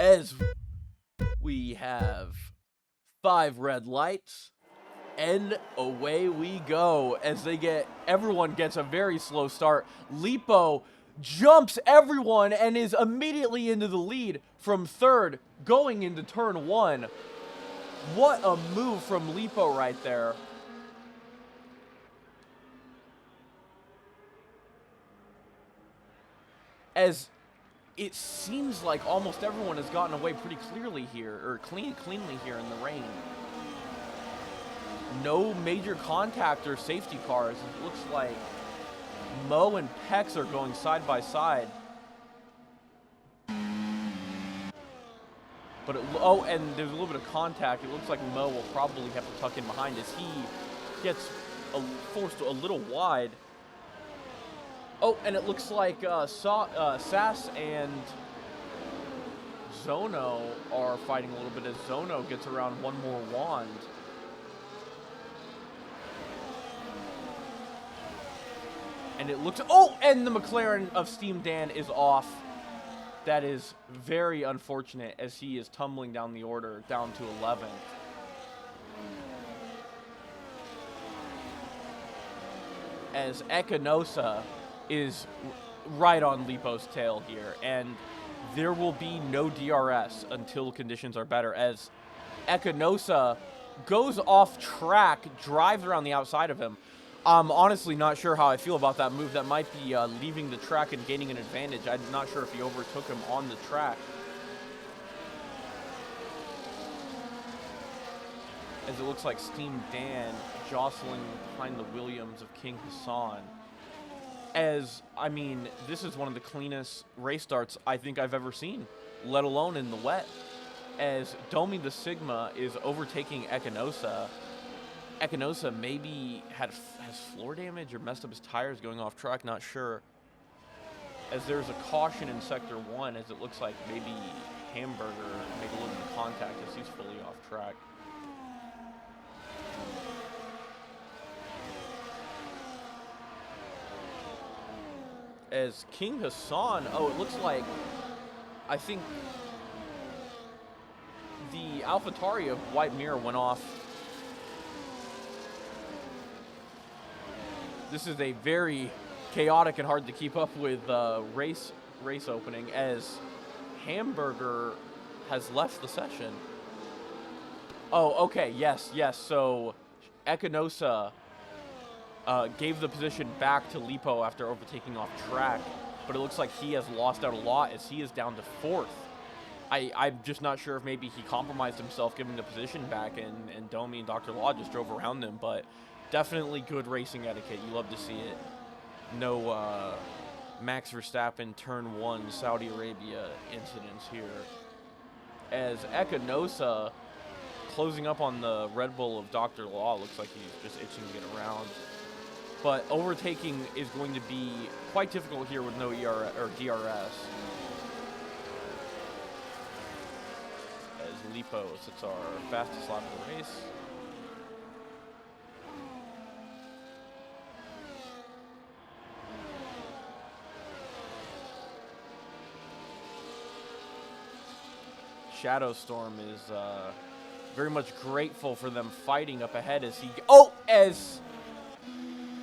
As we have 5 red lights, and away we go. As everyone gets a very slow start. Lipo jumps everyone and is immediately into the lead from third, going into turn 1. What a move from Lipo right there. As it seems like almost everyone has gotten away pretty clearly here, or cleanly here in the rain. No major contact or safety cars. It looks like Mo and Pex are going side by side. But and there's a little bit of contact. It looks like Mo will probably have to tuck in behind as he gets forced a little wide. Oh, and it looks like Sass and Zono are fighting a little bit as Zono gets around one more wand. And it looks... Oh, and the McLaren of Steam Dan is off. That is very unfortunate as he is tumbling down the order, down to 11th. As Ekinosa is right on Lipo's tail here, and there will be no DRS until conditions are better, as Ekinosa goes off track, drives around the outside of him. I'm honestly not sure how I feel about that move. That might be leaving the track and gaining an advantage. I'm not sure if he overtook him on the track. As it looks like Steam Dan jostling behind the Williams of King Hassan. As, I mean, this is one of the cleanest race starts I think I've ever seen, let alone in the wet. As Domi the Sigma is overtaking Ekinosa. Ekinosa maybe has floor damage or messed up his tires going off track, not sure. As there's a caution in Sector 1, as it looks like maybe Hamburger made a little bit of contact as he's fully off track. As King Hassan, it looks like, I think the AlphaTauri of White Mirror went off. This is a very chaotic and hard to keep up with race opening, as Hamburger has left the session. Oh, okay, yes. So Ekinosa gave the position back to Lipo after overtaking off track, but it looks like he has lost out a lot as he is down to 4th. I'm just not sure if maybe he compromised himself giving the position back, and Domi and Dr. Law just drove around him, but definitely good racing etiquette. You love to see it. No Max Verstappen turn 1 Saudi Arabia incidents here. As Ekinosa closing up on the Red Bull of Dr. Law, looks like he's just itching to get around. But overtaking is going to be quite difficult here with no DRS. As Lipo sits our fastest lap of the race. Shadowstorm is very much grateful for them fighting up ahead as as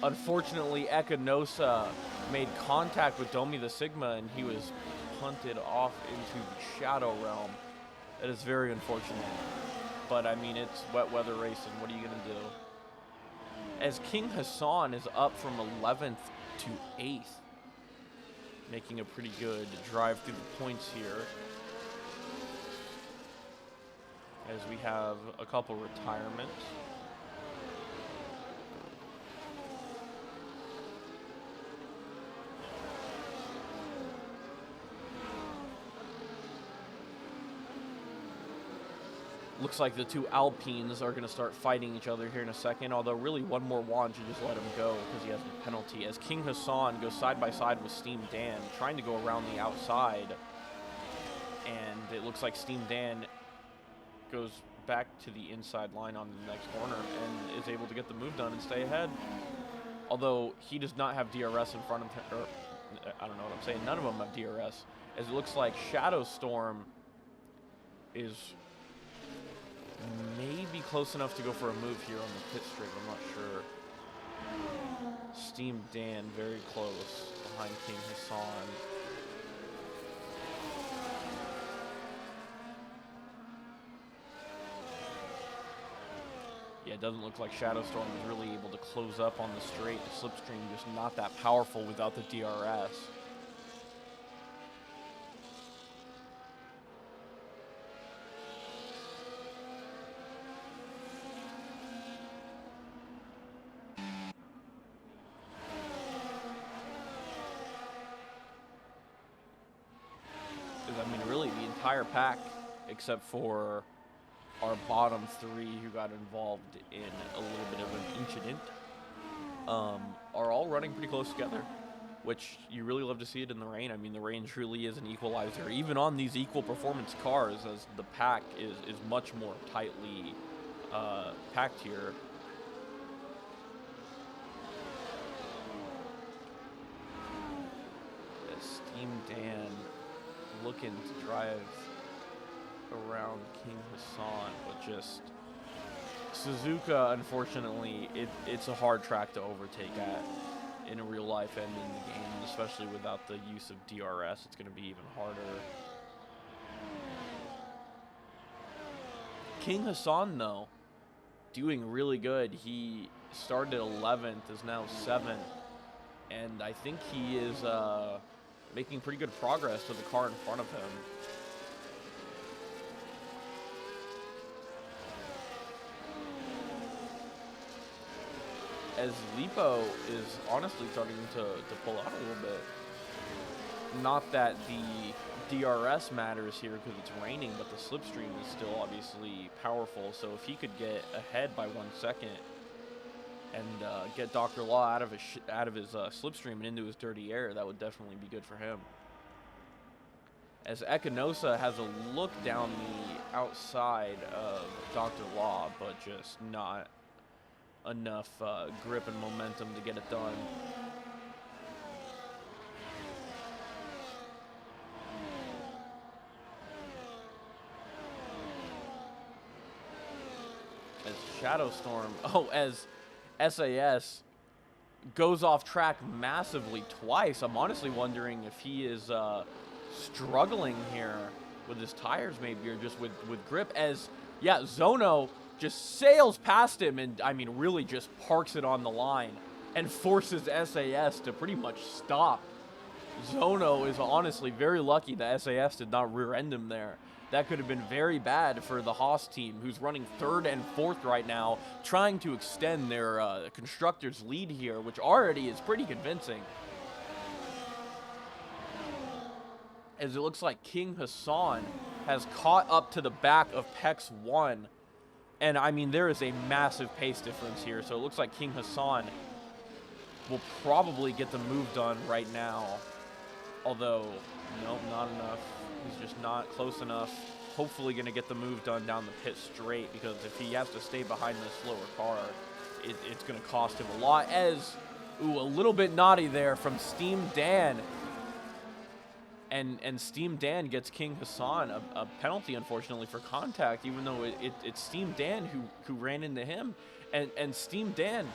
unfortunately Ekinosa made contact with Domi the Sigma and he was punted off into the Shadow Realm. That is very unfortunate. But I mean, it's wet weather racing. What are you going to do? As King Hassan is up from 11th to 8th, making a pretty good drive through the points here. As we have a couple retirements. Looks like the two Alpines are going to start fighting each other here in a second, although really one more wand should just let him go because he has the penalty. As King Hassan goes side by side with Steam Dan, trying to go around the outside. And it looks like Steam Dan goes back to the inside line on the next corner and is able to get the move done and stay ahead. Although he does not have DRS in front of him, or I don't know what I'm saying, none of them have DRS. As it looks like Shadowstorm is maybe close enough to go for a move here on the pit straight. I'm not sure. Steam Dan very close behind King Hassan. Yeah, it doesn't look like Shadow Storm is really able to close up on the straight. The slipstream just not that powerful without the DRS. I mean, really, the entire pack, except for our bottom three who got involved in a little bit of an incident, are all running pretty close together, which you really love to see it in the rain. I mean, the rain truly is an equalizer, even on these equal performance cars, as the pack is much more tightly packed here. Steam Dan looking to drive around King Hassan, but just Suzuka, unfortunately, it's a hard track to overtake at in a real life and in the game, especially without the use of DRS. It's going to be even harder. King Hassan, though, doing really good. He started 11th, is now 7th, and I think he is making pretty good progress with the car in front of him. As Lipo is honestly starting to pull out a little bit. Not that the DRS matters here because it's raining, but the slipstream is still obviously powerful. So if he could get ahead by 1 second and get Dr. Law out of his slipstream and into his dirty air, that would definitely be good for him. As Ekinosa has a look down the outside of Dr. Law, but just not enough grip and momentum to get it done. As Shadow Storm, as SAS goes off track massively twice. I'm honestly wondering if he is struggling here with his tires maybe, or just with grip, as, yeah, Zono just sails past him and, I mean, really just parks it on the line and forces SAS to pretty much stop. Zono is honestly very lucky that SAS did not rear-end him there. That could have been very bad for the Haas team, who's running 3rd and 4th right now, trying to extend their constructor's lead here, which already is pretty convincing. As it looks like King Hassan has caught up to the back of Pex 1. And, I mean, there is a massive pace difference here. So it looks like King Hassan will probably get the move done right now. Although, nope, not enough. He's just not close enough. Hopefully going to get the move done down the pit straight, because if he has to stay behind this slower car, it's going to cost him a lot. As, ooh, a little bit naughty there from Steam Dan. And Steam Dan gets King Hassan a penalty, unfortunately, for contact, even though it's Steam Dan who ran into him. And Steam Dan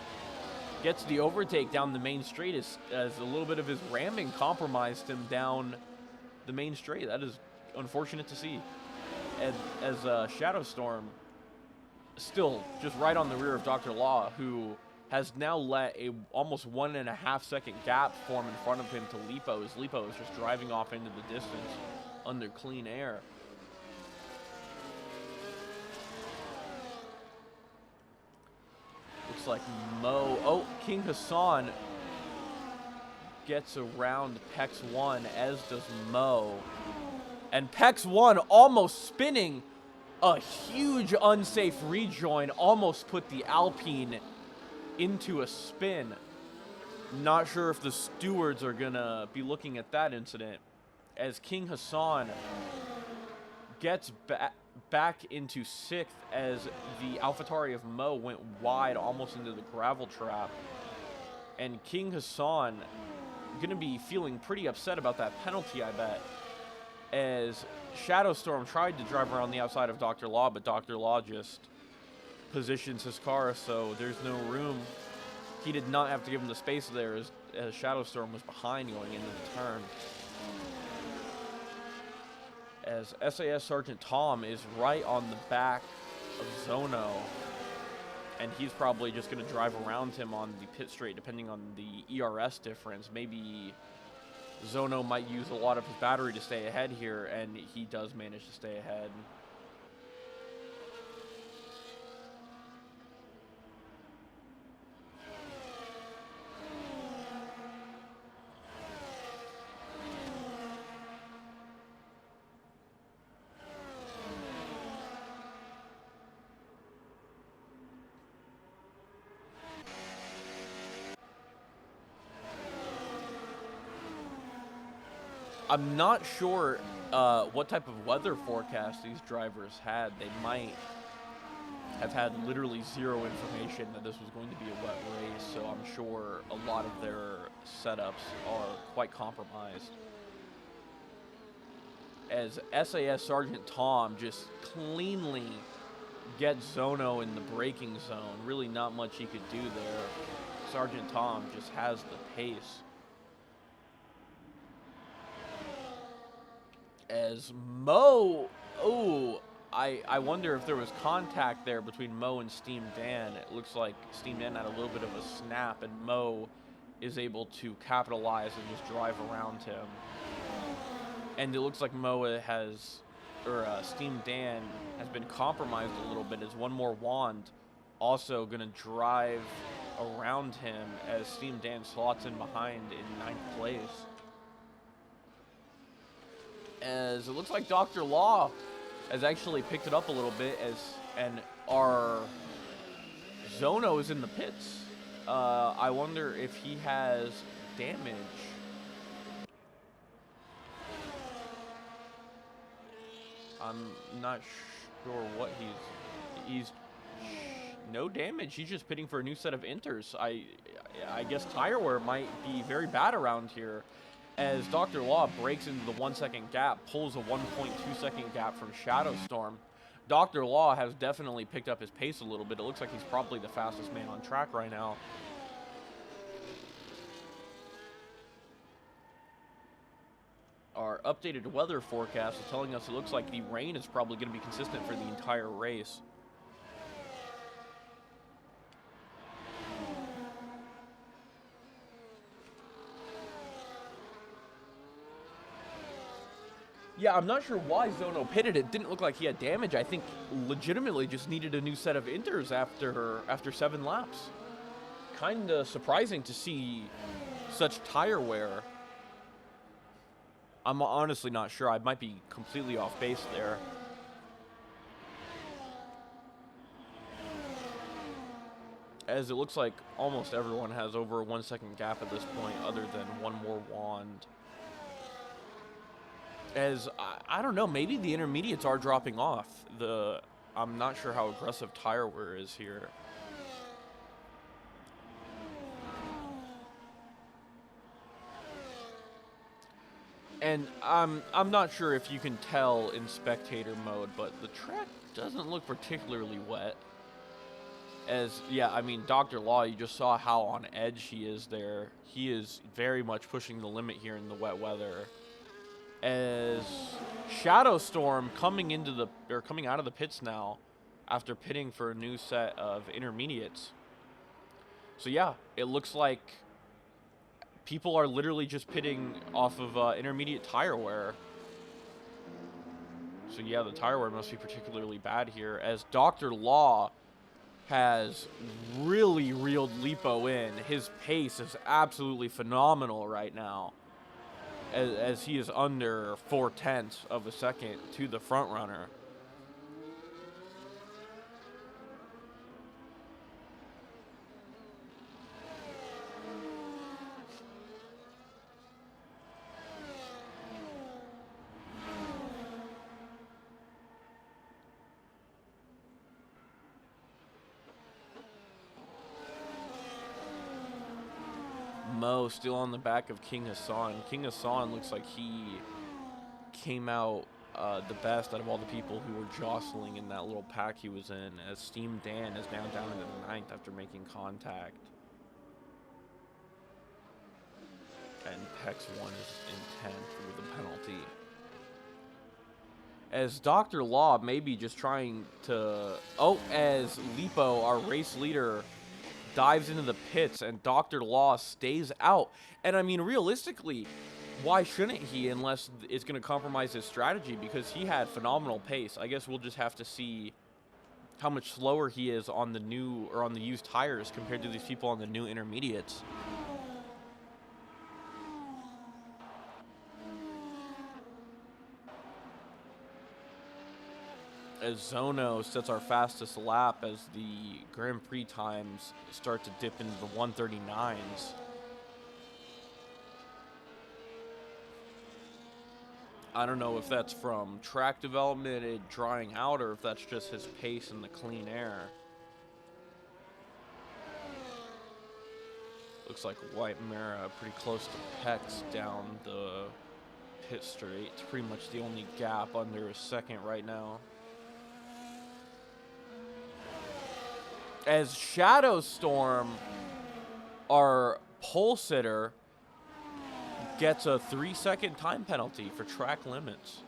gets the overtake down the main straight as a little bit of his ramming compromised him down the main straight. That is unfortunate to see. As Shadow Storm still just right on the rear of Dr. Law, who has now let a almost 1.5 second gap form in front of him to Lipo, as Lipo is just driving off into the distance under clean air. Looks like King Hassan gets around Pex 1, as does Mo. And Pex 1 almost spinning a huge unsafe rejoin, almost put the Alpine into a spin. Not sure if the stewards are gonna be looking at that incident, as King Hassan gets back into 6th as the AlphaTauri of Mo went wide almost into the gravel trap. And King Hassan gonna be feeling pretty upset about that penalty, I bet. as Shadowstorm tried to drive around the outside of Dr. Law, but Dr. Law just positions his car so there's no room. He did not have to give him the space there as Shadowstorm was behind going into the turn. As SAS Sergeant Tom is right on the back of Zono, and he's probably just going to drive around him on the pit straight depending on the ERS difference. Maybe Zono might use a lot of his battery to stay ahead here, and he does manage to stay ahead. I'm not sure what type of weather forecast these drivers had. They might have had literally zero information that this was going to be a wet race, so I'm sure a lot of their setups are quite compromised. As SAS Sergeant Tom just cleanly gets Zono in the braking zone. Really not much he could do there. Sergeant Tom just has the pace. As Mo, I wonder if there was contact there between Mo and Steam Dan. It looks like Steam Dan had a little bit of a snap, and Mo is able to capitalize and just drive around him. And it looks like Mo has, or Steam Dan has been compromised a little bit as one more wand also going to drive around him as Steam Dan slots in behind in 9th place. As it looks like Dr. Law has actually picked it up a little bit and our Zono is in the pits. I wonder if he has damage. I'm not sure what he's no damage. He's just pitting for a new set of inters. I guess tire wear might be very bad around here. As Dr. Law breaks into the 1 second gap, pulls a 1.2 second gap from Shadowstorm. Dr. Law has definitely picked up his pace a little bit. It looks like he's probably the fastest man on track right now. Our updated weather forecast is telling us it looks like the rain is probably going to be consistent for the entire race. Yeah, I'm not sure why Zono pitted. It didn't look like he had damage. I think legitimately just needed a new set of inters after 7 laps. Kinda surprising to see such tire wear. I'm honestly not sure. I might be completely off base there. As it looks like almost everyone has over a 1 second gap at this point other than one more wand. As, I don't know, maybe the intermediates are dropping off. I'm not sure how aggressive tire wear is here. And I'm not sure if you can tell in spectator mode, but the track doesn't look particularly wet. As, yeah, I mean, Dr. Law, you just saw how on edge he is there. He is very much pushing the limit here in the wet weather. As Shadowstorm coming out of the pits now after pitting for a new set of intermediates. So yeah, it looks like people are literally just pitting off of intermediate tire wear. So yeah, the tire wear must be particularly bad here as Dr. Law has really reeled Lipo in. His pace is absolutely phenomenal right now. As he is under 0.4 of a second to the front runner. Mo still on the back of King Hassan. King Hassan looks like he came out the best out of all the people who were jostling in that little pack he was in, as Steam Dan is now down into the 9th after making contact. And Pex 1 is in 10th with a penalty. As Dr. Law may be just trying to... Oh, as Lipo, our race leader, dives into the pits and Dr. Law stays out. And I mean, realistically, why shouldn't he unless it's going to compromise his strategy? Because he had phenomenal pace. I guess we'll just have to see how much slower he is on the new or on the used tires compared to these people on the new intermediates. As Zono sets our fastest lap as the Grand Prix times start to dip into the 139s. I don't know if that's from track development, it drying out, or if that's just his pace in the clean air. Looks like White Mara pretty close to Pex down the pit straight. It's pretty much the only gap under a second right now. As Shadow Storm, our pole sitter, gets a 3-second time penalty for track limits.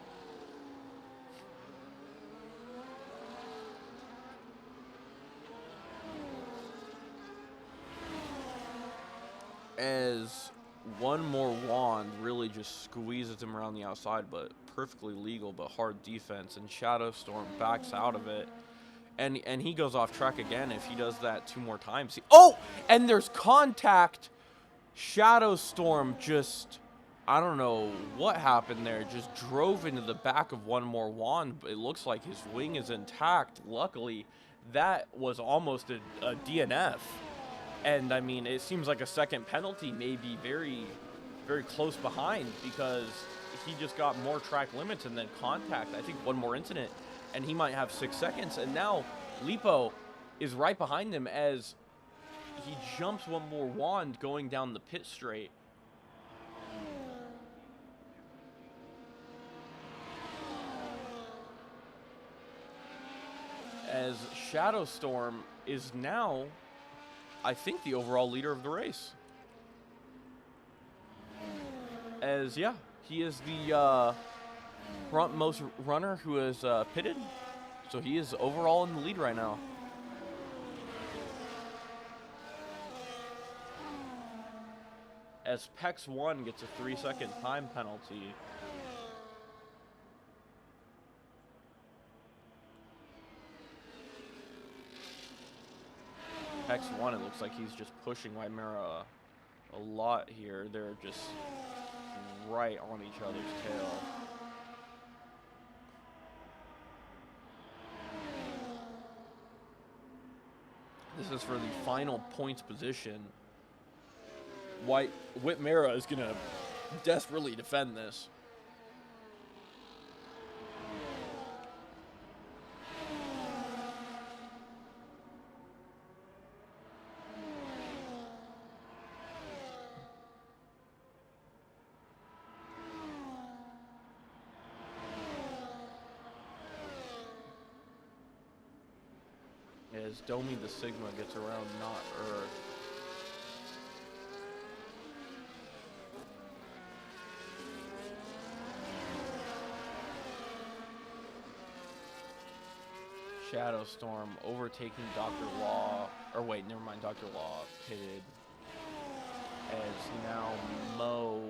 As one more wand really just squeezes him around the outside, but perfectly legal, but hard defense, and Shadow Storm backs out of it. And he goes off track again if he does that 2 more times. Oh! And there's contact! Shadow Storm just... I don't know what happened there. Just drove into the back of one more wand, but it looks like his wing is intact. Luckily, that was almost a DNF. And, I mean, it seems like a second penalty may be very, very close behind because he just got more track limits and then contact. I think one more incident, and he might have 6 seconds. And now Lipo is right behind him as he jumps one more wand going down the pit straight. As Shadow Storm is now, I think, the overall leader of the race. As, yeah, he is the front-most runner who is pitted. So he is overall in the lead right now. As Pex 1 gets a 3-second time penalty. Pex 1, it looks like he's just pushing Wymera a lot here. They're just right on each other's tail. This is for the final points position. Whitmera is going to desperately defend this. As Domi the Sigma gets around not Earth. Shadow Storm overtaking Dr. Law, or wait, never mind, Dr. Law pitted. As now Mo,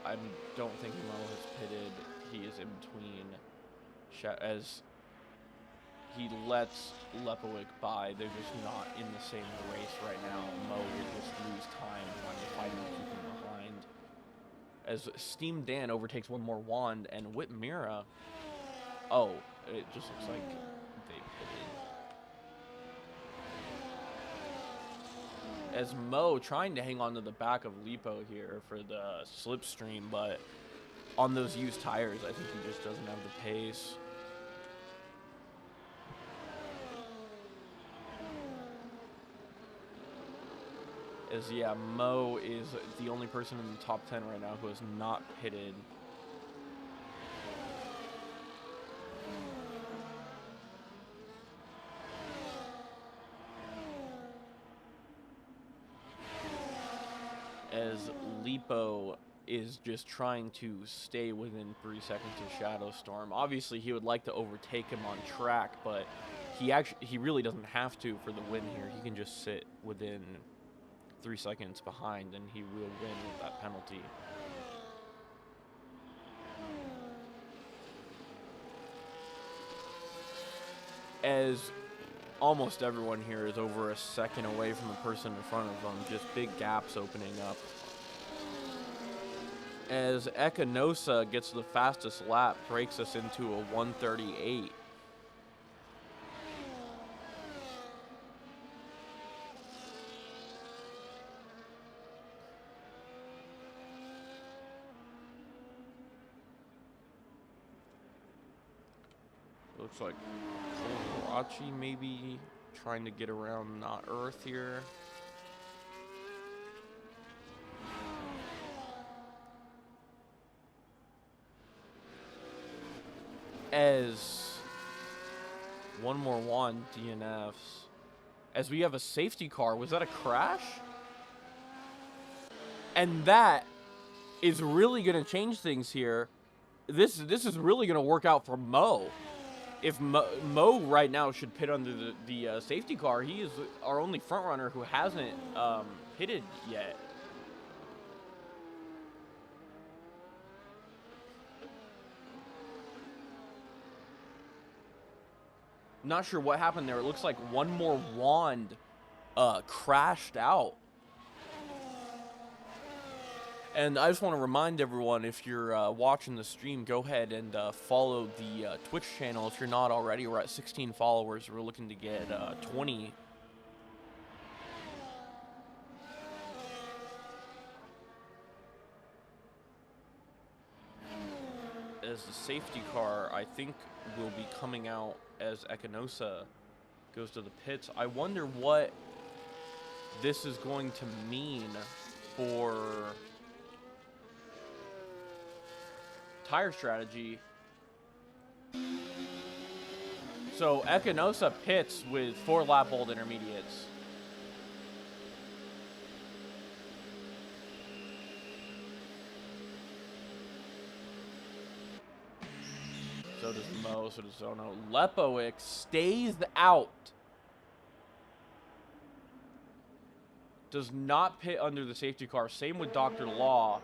I don't think Mo has pitted. He is in between, as he lets Lepowick by. They're just not in the same race right now. Mo will just lose time when the fighter will keep him behind. As Steam Dan overtakes one more wand, and Whitmera, oh, it just looks like they pitted. As Mo trying to hang on to the back of Lipo here for the slipstream, but on those used tires, I think he just doesn't have the pace. As, yeah, Mo is the only person in the top 10 right now who has not pitted. Lipo is just trying to stay within 3 seconds of Shadow Storm. Obviously, he would like to overtake him on track, but he really doesn't have to for the win here. He can just sit within 3 seconds behind, and he will win with that penalty. As almost everyone here is over a second away from the person in front of them, just big gaps opening up. As Ekanosa gets the fastest lap, breaks us into a 1:38. Looks like Karachi maybe trying to get around not Earth here. As one more DNFs. As we have a safety car. Was that a crash? And that is really going to change things here. This is really going to work out for Mo. If Mo right now should pit under the safety car, he is our only front runner who hasn't pitted yet. Not sure what happened there. It looks like one more wand crashed out. And I just want to remind everyone, if you're watching the stream, go ahead and follow the Twitch channel if you're not already. We're at 16 followers. We're looking to get 20. As the safety car, I think, will be coming out as Ekanosa goes to the pits. I wonder what this is going to mean for tire strategy. So Ekanosa pits with 4 lap old intermediates. So does Mo, so does Zono. Lepoic stays out. Does not pit under the safety car. Same with Dr. Law.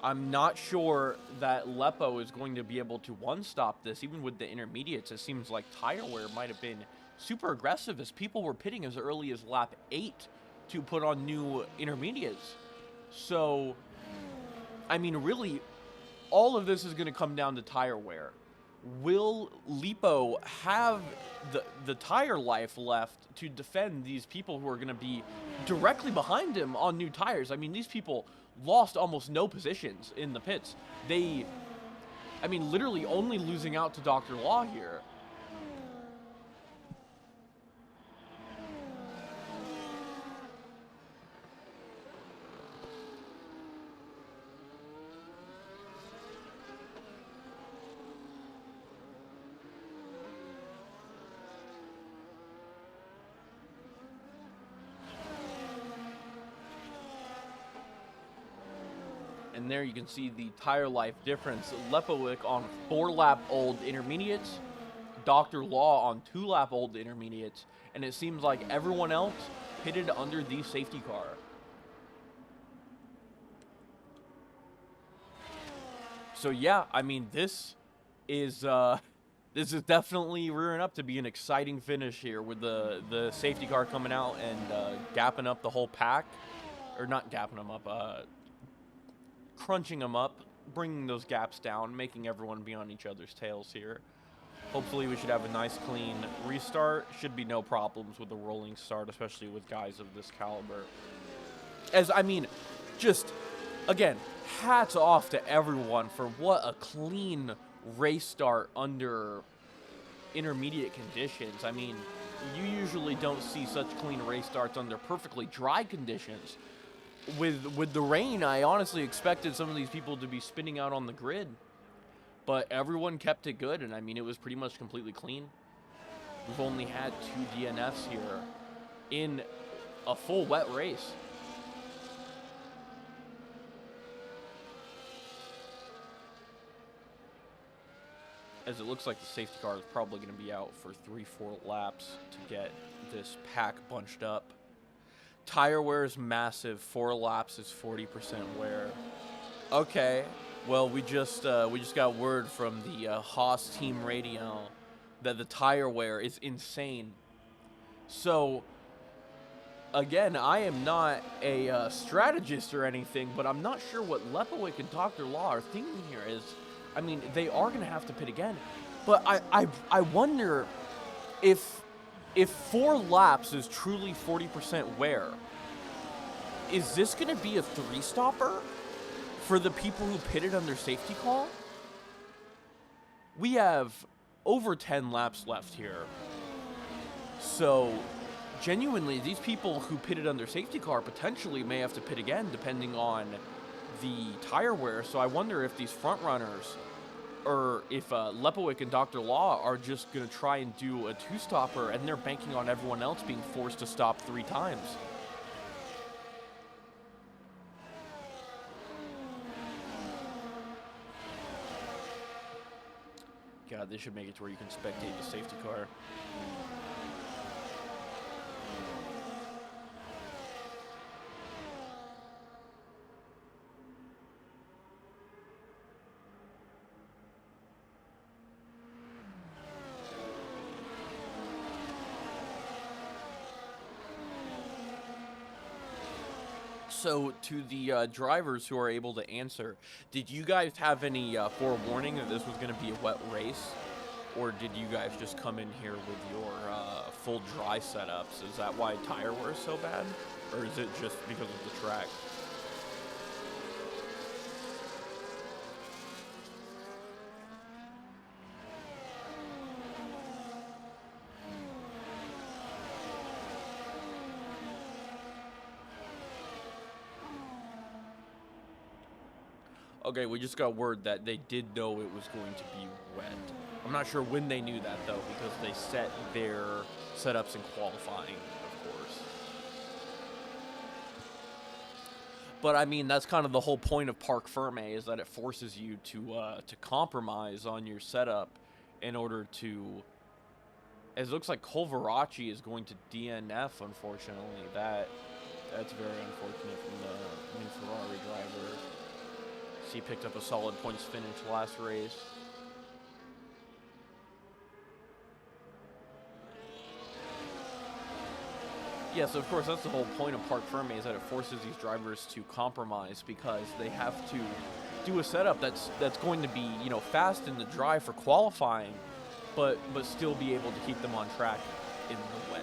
I'm not sure that Lepo is going to be able to one-stop this, even with the intermediates. It seems like tire wear might have been super aggressive, as people were pitting as early as lap 8 to put on new intermediates. So, I mean, really, all of this is going to come down to tire wear. Will Lipo have the tire life left to defend these people who are going to be directly behind him on new tires? I mean, these people lost almost no positions in the pits. I mean, literally only losing out to Dr. Law here. And there you can see the tire life difference. Lepoic on 4 lap old intermediates, Dr. Law on 2 lap old intermediates, and it seems like everyone else pitted under the safety car. So yeah, I mean, this is definitely rearing up to be an exciting finish here, with the safety car coming out and gapping up the whole pack, or not gapping them up, crunching them up, bringing those gaps down, making everyone be on each other's tails here. Hopefully we should have a nice clean restart. Should be no problems with the rolling start, especially with guys of this caliber. As, I mean, just, again, hats off to everyone for what a clean race start under intermediate conditions. I mean, you usually don't see such clean race starts under perfectly dry conditions. With the rain, I honestly expected some of these people to be spinning out on the grid, but everyone kept it good, and I mean, it was pretty much completely clean. We've only had 2 DNFs here, in a full wet race. As it looks like the safety car is probably going to be out for 3-4 laps to get this pack bunched up. Tire wear is massive. 4 laps is 40% wear. Okay. Well, we just got word from the Haas team radio that the tire wear is insane. So, again, I am not a strategist or anything, but I'm not sure what Lepowick and Dr. Law are thinking here. I mean, they are going to have to pit again, but I wonder if 4 laps is truly 40% wear, is this going to be a 3-stopper for the people who pitted under safety car? We have over 10 laps left here. So, genuinely, these people who pitted under safety car potentially may have to pit again depending on the tire wear. So I wonder if these front runners, or if Lepowick and Dr. Law are just going to try and do a 2-stopper and they're banking on everyone else being forced to stop 3 times. God, they should make it to where you can spectate the safety car. So, to the drivers who are able to answer, did you guys have any forewarning that this was going to be a wet race? Or did you guys just come in here with your full dry setups? Is that why tire wear is so bad? Or is it just because of the track? Okay, we just got word that they did know it was going to be wet. I'm not sure when they knew that, though, because they set their setups in qualifying, of course. But, I mean, that's kind of the whole point of Parc Ferme, is that it forces you to compromise on your setup in order to... As it looks like Colveraci is going to DNF, unfortunately. That's very unfortunate from the new Ferrari driver. He picked up a solid points finish last race. Yes, of course, that's the whole point of Parc Ferme, is that it forces these drivers to compromise because they have to do a setup that's going to be, you know, fast in the dry for qualifying, but still be able to keep them on track in the wet.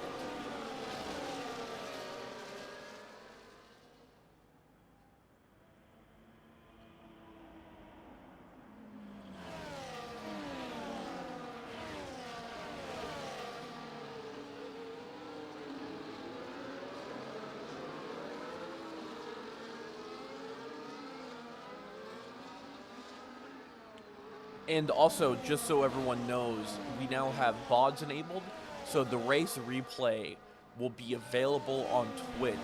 And also, just so everyone knows, we now have VODs enabled, so the race replay will be available on Twitch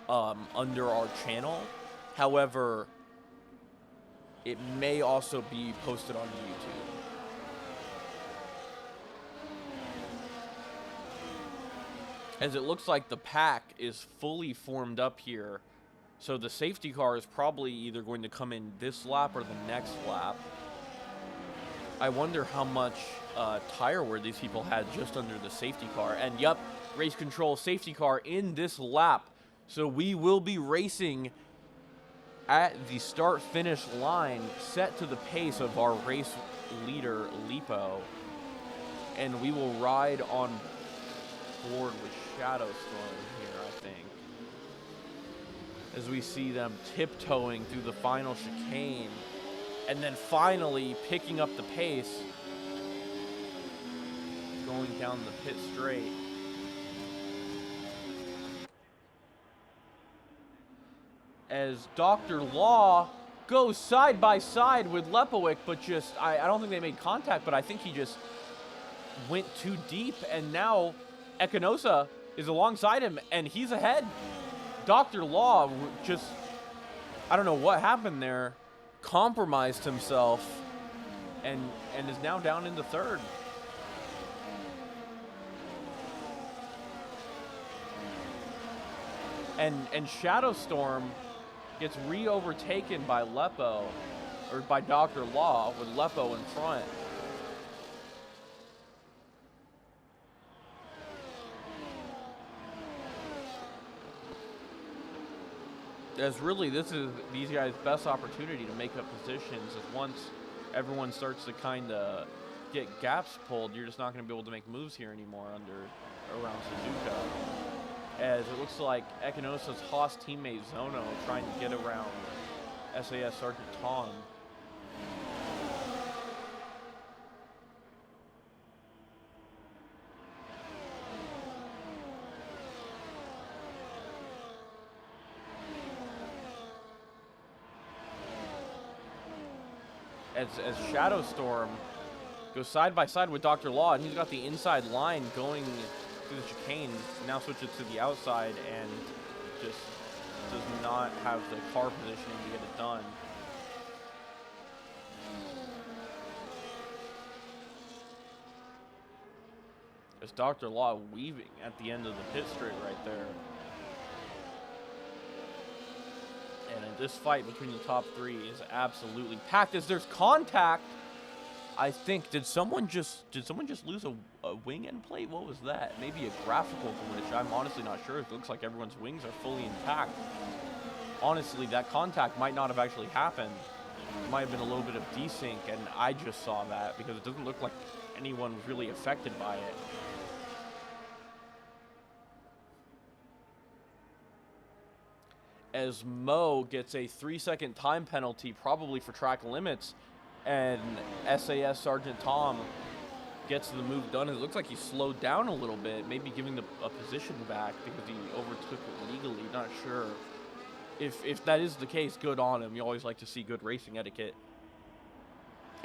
under our channel. However, it may also be posted on YouTube. As it looks like the pack is fully formed up here, so the safety car is probably either going to come in this lap or the next lap. I wonder how much tire wear these people had just under the safety car. And yep, race control safety car in this lap. So we will be racing at the start-finish line set to the pace of our race leader, Lipo. And we will ride on board with Shadow Storm here, I think. As we see them tiptoeing through the final chicane. And then finally picking up the pace, going down the pit straight. As Dr. Law goes side by side with Lepowick, but just, I don't think they made contact, but I think he just went too deep. And now Ekinosa is alongside him, and he's ahead. Dr. Law just, I don't know what happened there, compromised himself, and is now down into third. And Shadowstorm gets re-overtaken by Lepo, or by Dr. Law, with Lepo in front. As really, this is these guys' best opportunity to make up positions. As once everyone starts to kind of get gaps pulled, you're just not going to be able to make moves here anymore around Suzuka. As it looks like Ekinosa's Haas teammate Zono trying to get around SAS Sergeant Tom. As Shadowstorm goes side by side with Dr. Law, and he's got the inside line going through the chicane, now switches to the outside and just does not have the car positioning to get it done. As Dr. Law weaving at the end of the pit straight right there. And this fight between the top three is absolutely packed. As there's contact, I think, did someone just lose a wing end plate? What was that? Maybe a graphical glitch. I'm honestly not sure. It looks like everyone's wings are fully intact. Honestly, that contact might not have actually happened. It might have been a little bit of desync, and I just saw that because it doesn't look like anyone was really affected by it. As Mo gets a 3-second time penalty, probably for track limits, and SAS Sergeant Tom gets the move done. It looks like he slowed down a little bit, maybe giving a position back because he overtook it legally. Not sure. If that is the case, good on him. You always like to see good racing etiquette.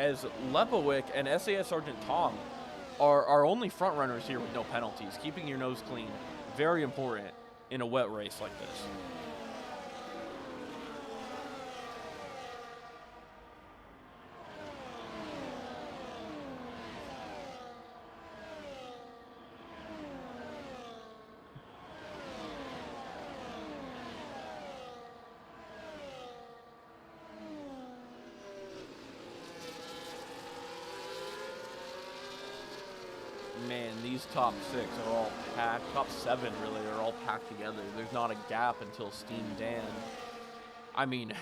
As Lepowick and SAS Sergeant Tom are only front runners here with no penalties. Keeping your nose clean, very important in a wet race like this. Man, these top six are all packed. Top seven, really, are all packed together. There's not a gap until Steam Dan. I mean,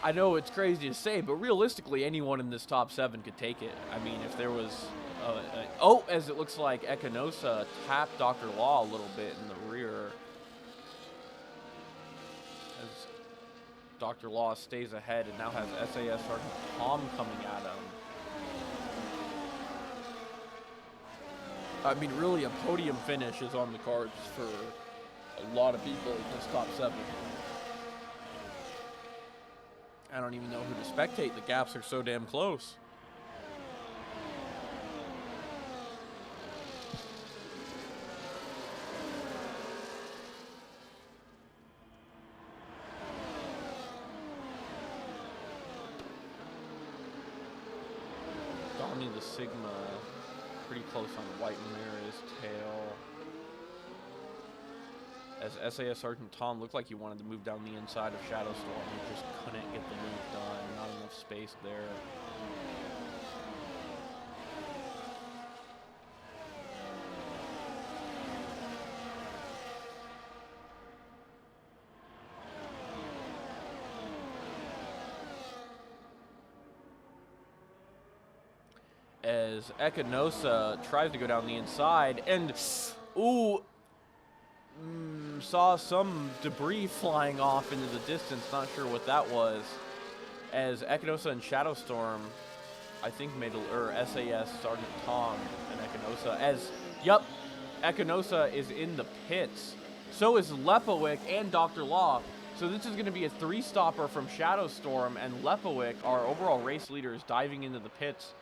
I know it's crazy to say, but realistically, anyone in this top seven could take it. I mean, if there was... as it looks like Ekinosa tapped Dr. Law a little bit in the rear. As Dr. Law stays ahead and now has SAS Sergeant Tom coming at him. I mean, really, a podium finish is on the cards for a lot of people in this top seven. I don't even know who to spectate. The gaps are so damn close. Donnie the Sigma. Pretty close on White Mira's tail. As SAS Sergeant Tom looked like he wanted to move down the inside of Shadowstorm. He just couldn't get the move done. Not enough space there. As Ekinosa tries to go down the inside and, saw some debris flying off into the distance. Not sure what that was. As Ekinosa and Shadowstorm, I think SAS Sergeant Tom and Ekinosa. Ekinosa is in the pits. So is Lepowick and Dr. Law. So this is going to be a three-stopper from Shadowstorm and Lepowick, our overall race leaders, diving into the pits.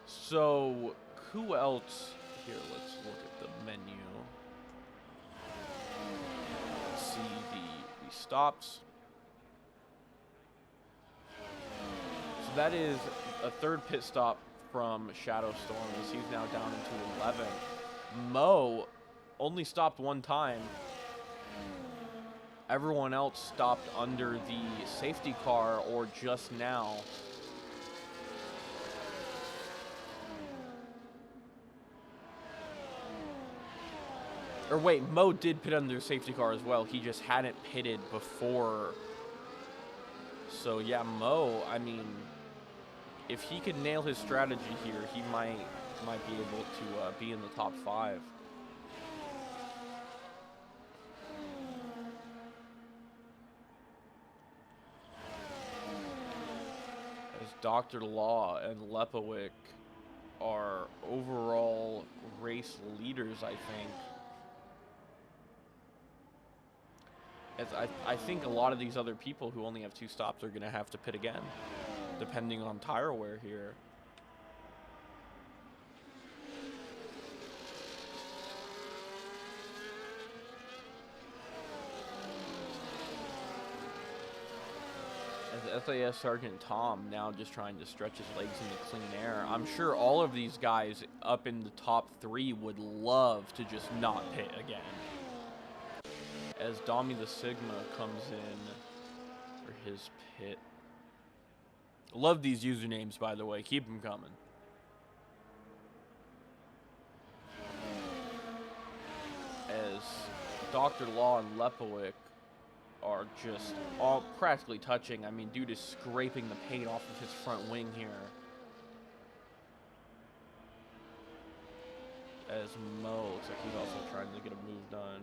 So, who else here, let's look at the menu. Let's see the stops. So that is a third pit stop from Shadow Storm, as he's now down into 11. Mo only stopped one time. Everyone else stopped under the safety car or just now. Or wait, Mo did pit under the safety car as well. He just hadn't pitted before. So yeah, Mo, I mean, if he could nail his strategy here, he might be able to be in the top 5. As Dr. Law and Lepowick are overall race leaders, I think. As I think a lot of these other people who only have 2 stops are going to have to pit again, depending on tire wear here. As SAS Sergeant Tom now just trying to stretch his legs into clean air. I'm sure all of these guys up in the top 3 would love to just not pit again. As Dommy the Sigma comes in for his pit. Love these usernames, by the way. Keep them coming. As Dr. Law and Lepowick are just all practically touching. I mean, dude is scraping the paint off of his front wing here. As Mo looks like he's also trying to get a move done.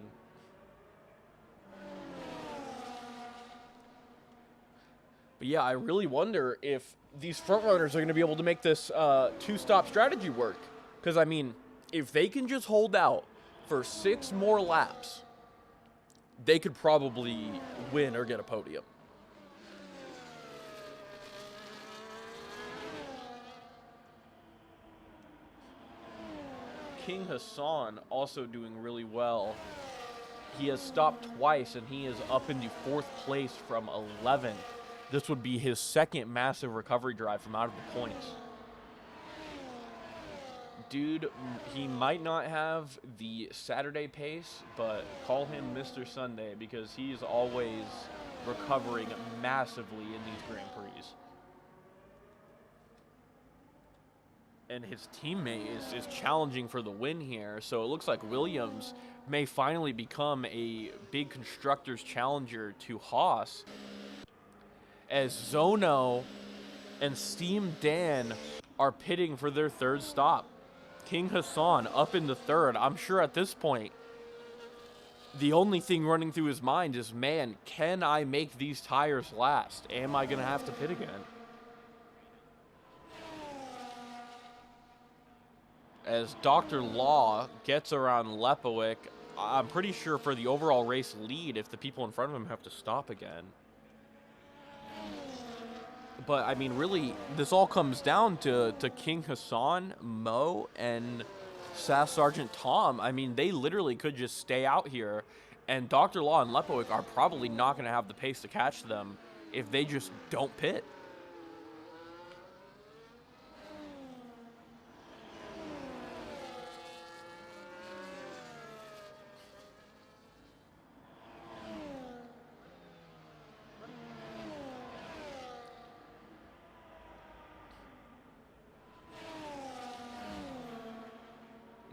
But yeah, I really wonder if these front runners are going to be able to make this 2-stop strategy work. Because, I mean, if they can just hold out for 6 more laps, they could probably win or get a podium. King Hassan also doing really well. He has stopped twice, and he is up into 4th place from 11th. This would be his 2nd massive recovery drive from out of the points. Dude, he might not have the Saturday pace, but call him Mr. Sunday because he's always recovering massively in these Grand Prix. And his teammate is challenging for the win here, so it looks like Williams may finally become a big constructors challenger to Haas, as Zono and Steam Dan are pitting for their 3rd stop. King Hassan up in the 3rd. I'm sure at this point, the only thing running through his mind is, man, can I make these tires last? Am I going to have to pit again? As Dr. Law gets around Lepowick, I'm pretty sure for the overall race lead if the people in front of him have to stop again. But, I mean, really, this all comes down to King Hassan, Mo, and SAS Sergeant Tom. I mean, they literally could just stay out here, and Dr. Law and Lepowick are probably not going to have the pace to catch them if they just don't pit.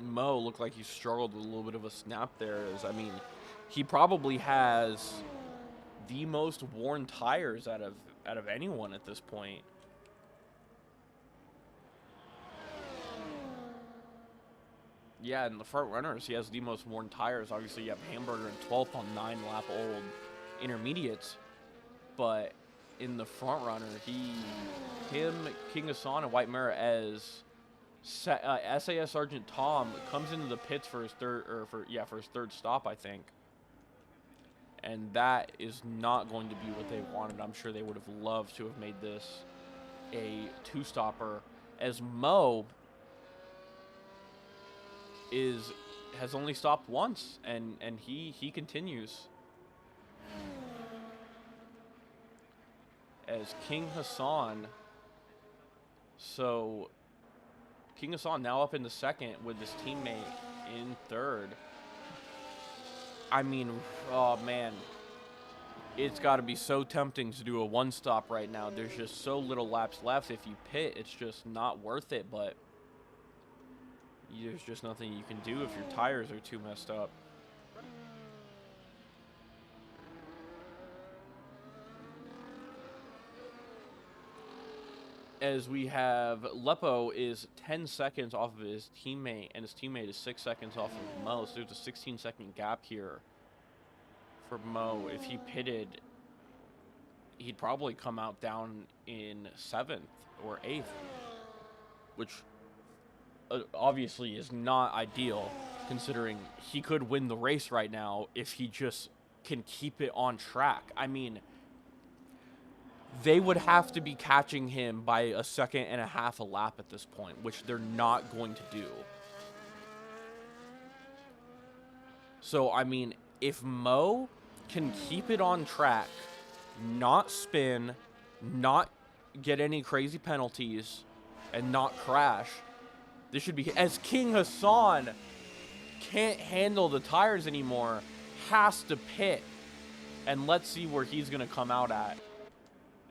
Mo looked like he struggled with a little bit of a snap there. I mean, he probably has the most worn tires out of anyone at this point. Yeah, in the front runners, he has the most worn tires. Obviously, you have Hamburger in 12th on 9-lap-old intermediates. But in the front runner, him, King Hassan, and White Mirror as SAS Sergeant Tom comes into the pits for his third stop, I think. And that is not going to be what they wanted. I'm sure they would have loved to have made this a 2-stopper. As Mo has only stopped once, and he continues. As King Hassan, so King Hassan now up in the second with his teammate in third. I mean, oh man, it's got to be so tempting to do a one-stop right now. There's just so little laps left. If you pit, it's just not worth it, but there's just nothing you can do if your tires are too messed up. As we have Lepo is 10 seconds off of his teammate, and his teammate is 6 seconds off of Mo. So there's a 16-second gap here for Mo. If he pitted, he'd probably come out down in 7th or 8th, which obviously is not ideal, considering he could win the race right now if he just can keep it on track. I mean, they would have to be catching him by a second and a half a lap at this point, which they're not going to do. So, I mean, if Mo can keep it on track, not spin, not get any crazy penalties, and not crash, this should be... As King Hassan can't handle the tires anymore, has to pit. And let's see where he's going to come out at.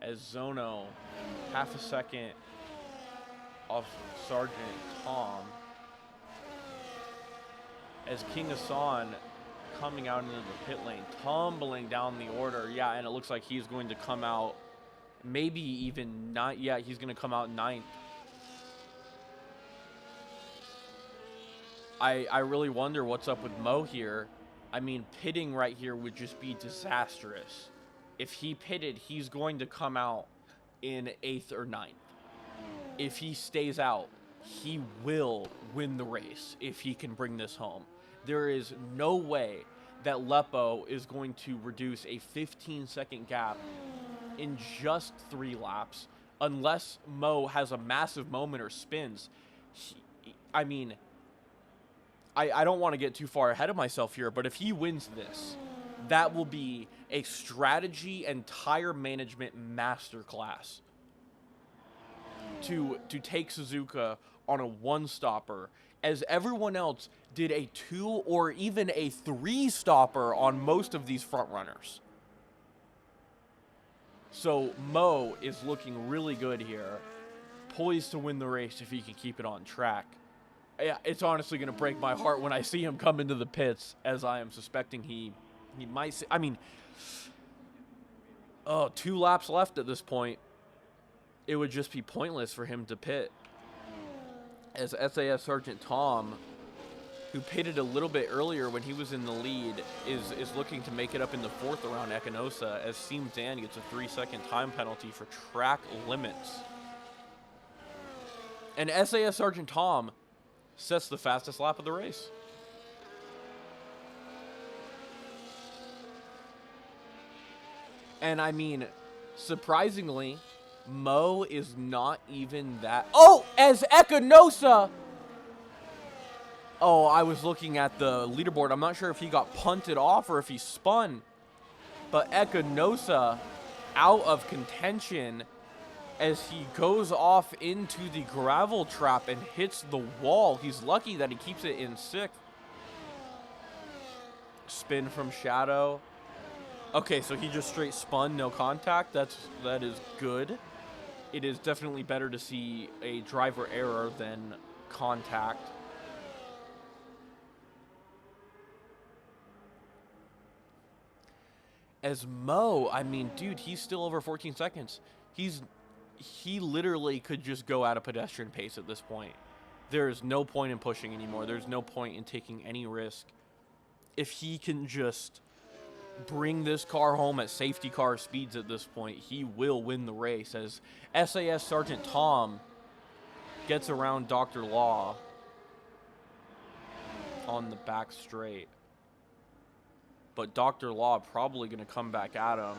As Zono, half a second off Sergeant Tom. As King Hassan coming out into the pit lane, tumbling down the order. Yeah, and it looks like he's going to come out maybe even not. Yeah, he's going to come out 9th. I really wonder what's up with Mo here. I mean, pitting right here would just be disastrous. If he pitted, he's going to come out in 8th or 9th. If he stays out, he will win the race if he can bring this home. There is no way that Lepo is going to reduce a 15-second gap in just 3 laps unless Mo has a massive moment or spins. I mean, I don't want to get too far ahead of myself here, but if he wins this, that will be a strategy and tire management masterclass to take Suzuka on a one-stopper, as everyone else did a 2 or even a 3-stopper on most of these front runners. So Mo is looking really good here, poised to win the race if he can keep it on track. Yeah, it's honestly going to break my heart when I see him come into the pits, as I am suspecting he might. I mean, 2 laps left at this point. It would just be pointless for him to pit. As SAS Sergeant Tom, who pitted a little bit earlier when he was in the lead, is looking to make it up in the 4th around Ekanosa, as Seam Dan gets a 3-second time penalty for track limits. And SAS Sergeant Tom sets the fastest lap of the race. And I mean, surprisingly, Mo is not even that... Oh, as Ekanosa... Oh, I was looking at the leaderboard. I'm not sure if he got punted off or if he spun. But Ekanosa out of contention as he goes off into the gravel trap and hits the wall. He's lucky that he keeps it in 6th. Spin from Shadow. Okay, so he just straight spun, no contact. That is good. It is definitely better to see a driver error than contact. As Mo, I mean, dude, he's still over 14 seconds. He literally could just go at a pedestrian pace at this point. There's no point in pushing anymore. There's no point in taking any risk. If he can just bring this car home at safety car speeds at this point, he will win the race, as SAS Sergeant Tom gets around Dr. Law on the back straight. But Dr. Law probably going to come back at him.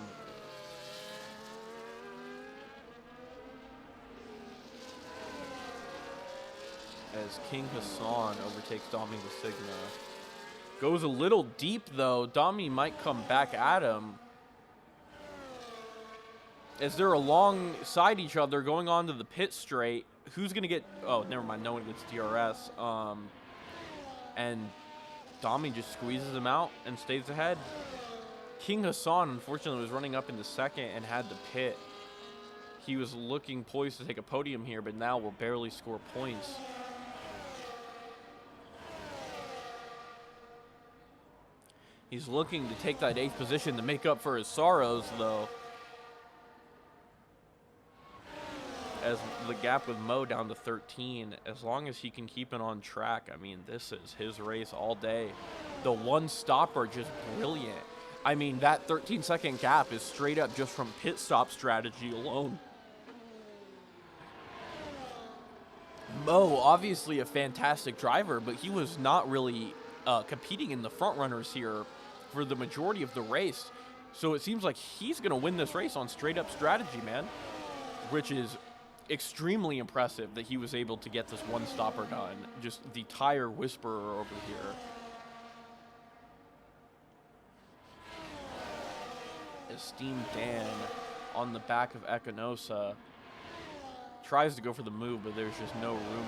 as King Hassan overtakes Dami the Sigma. Goes a little deep, though. Dami might come back at him. As they're alongside each other, going on to the pit straight. Who's going to get... Oh, never mind. No one gets DRS. And Dami just squeezes him out and stays ahead. King Hassan, unfortunately, was running up into second and had to pit. He was looking poised to take a podium here, but now will barely score points. He's looking to take that 8th position to make up for his sorrows, though. As the gap with Mo down to 13, as long as he can keep it on track, I mean, this is his race all day. The one stopper, just brilliant. I mean, that 13-second gap is straight up just from pit stop strategy alone. Mo, obviously a fantastic driver, but he was not really competing in the front runners here for the majority of the race. So it seems like he's going to win this race on straight up strategy, man, which is extremely impressive that he was able to get this one stopper done. Just the tire whisperer over here. Esteemed Dan on the back of Ekanosa tries to go for the move, but there's just no room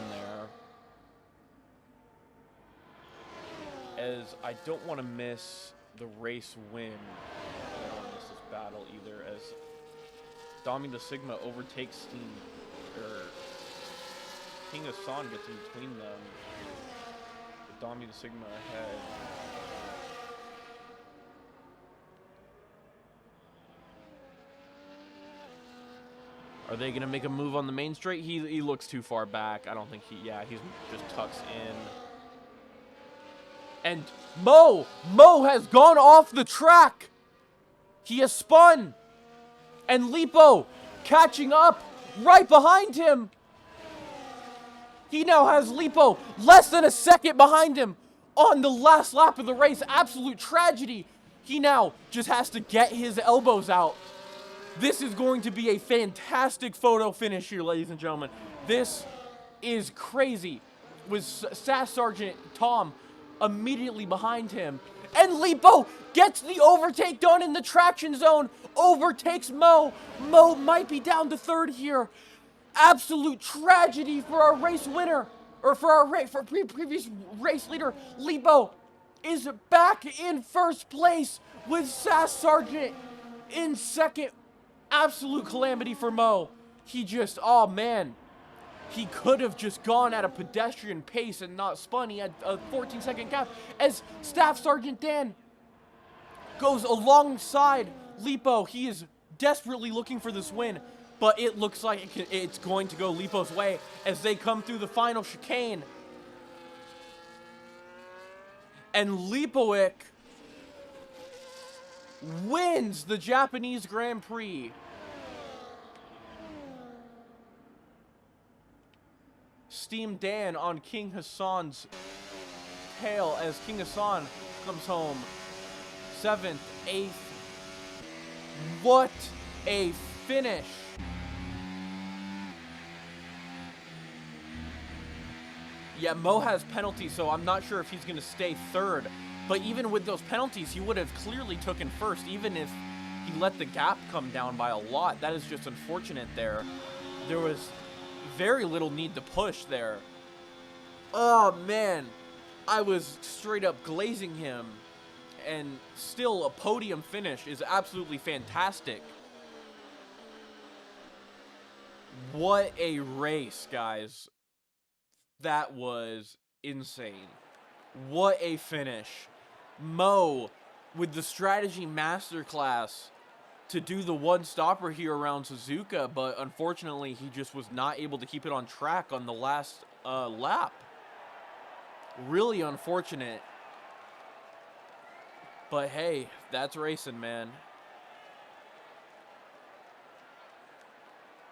there. As I don't want to miss the race win. I don't want to miss this battle either, as Dami the Sigma overtakes Steam, or King Hassan gets in between them, with Dami the Sigma ahead. Are they going to make a move on the main straight? He looks too far back. I don't think he just tucks in. And Mo has gone off the track. He has spun. And Lipo catching up right behind him. He now has Lipo less than a second behind him on the last lap of the race. Absolute tragedy. He now just has to get his elbows out. This is going to be a fantastic photo finish here, ladies and gentlemen. This is crazy. With SAS Sergeant Tom immediately behind him. And Lipo gets the overtake done in the traction zone. Overtakes Mo. Mo might be down to third here. Absolute tragedy for our race winner. Or for our previous race leader. Lipo is back in first place with SAS Sergeant in second. Absolute calamity for Mo. He just, oh man. He could have just gone at a pedestrian pace and not spun. He had a 14-second gap as Staff Sergeant Dan goes alongside Lipo. He is desperately looking for this win, but it looks like it's going to go Lipo's way as they come through the final chicane. And Lipoic wins the Japanese Grand Prix. Steam Dan on King Hassan's tail as King Hassan comes home 7th, 8th. What a finish. Yeah, Mo has penalties, so I'm not sure if he's going to stay third. But even with those penalties, he would have clearly taken first, even if he let the gap come down by a lot. That is just unfortunate there. There was very little need to push there. Oh, man. I was straight up glazing him. And still, a podium finish is absolutely fantastic. What a race, guys. That was insane. What a finish. Mo with the strategy masterclass to do the one stopper here around Suzuka, but unfortunately he just was not able to keep it on track on the last lap. Really unfortunate. But hey, that's racing, man.